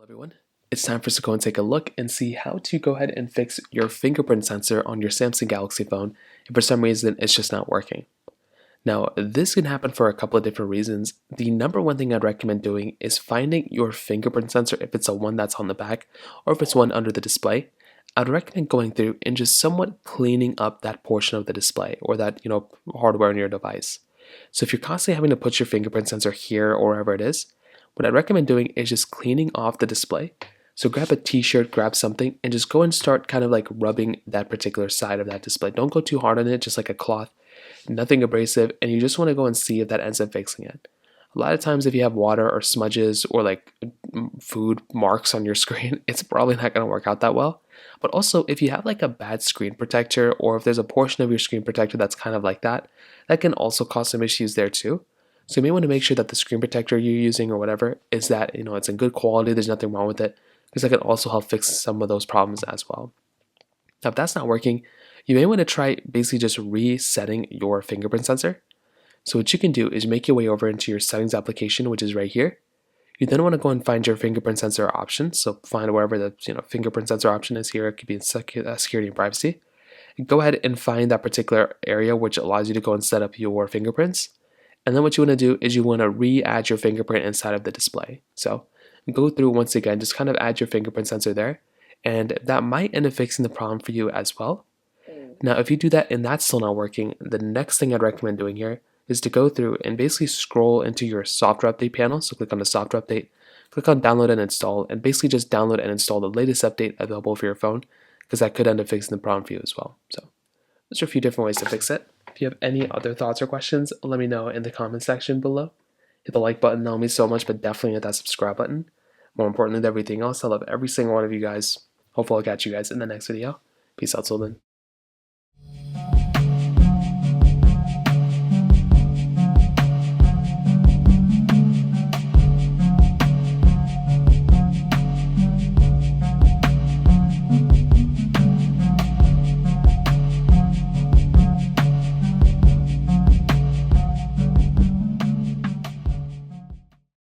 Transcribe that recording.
Everyone, it's time for us to go and take a look and see how to go ahead and fix your fingerprint sensor on your Samsung Galaxy phone if for some reason it's just not working. Now, this can happen for a couple of different reasons. The number one thing I'd recommend doing is finding your fingerprint sensor if it's a one that's on the back or if it's one under the display. I'd recommend going through and just somewhat cleaning up that portion of the display or that, hardware on your device. So if you're constantly having to put your fingerprint sensor here or wherever it is, what I'd recommend doing is just cleaning off the display. So grab a t-shirt, grab something, and just go and start kind of like rubbing that particular side of that display. Don't go too hard on it, just like a cloth, nothing abrasive, and you just want to go and see if that ends up fixing it. A lot of times if you have water or smudges or like food marks on your screen, it's probably not going to work out that well. But also if you have like a bad screen protector or if there's a portion of your screen protector that's kind of like that, that can also cause some issues there too. So you may want to make sure that the screen protector you're using or whatever is that, it's in good quality, there's nothing wrong with it, because that can also help fix some of those problems as well. Now, if that's not working, you may want to try basically just resetting your fingerprint sensor. So what you can do is make your way over into your settings application, which is right here. You then want to go and find your fingerprint sensor option. So find wherever the fingerprint sensor option is here. It could be in security and privacy. And go ahead and find that particular area which allows you to go and set up your fingerprints. And then what you want to do is you want to re-add your fingerprint inside of the display. So go through once again, just kind of add your fingerprint sensor there. And that might end up fixing the problem for you as well. Now, if you do that and that's still not working, the next thing I'd recommend doing here is to go through and basically scroll into your software update panel. So click on the software update, click on download and install, and basically just download and install the latest update available for your phone, because that could end up fixing the problem for you as well. So those are a few different ways to fix it. If you have any other thoughts or questions, let me know in the comment section below. Hit the like button, that will mean so much, but definitely hit that subscribe button. More importantly than everything else, I love every single one of you guys. Hopefully I'll catch you guys in the next video. Peace out till then.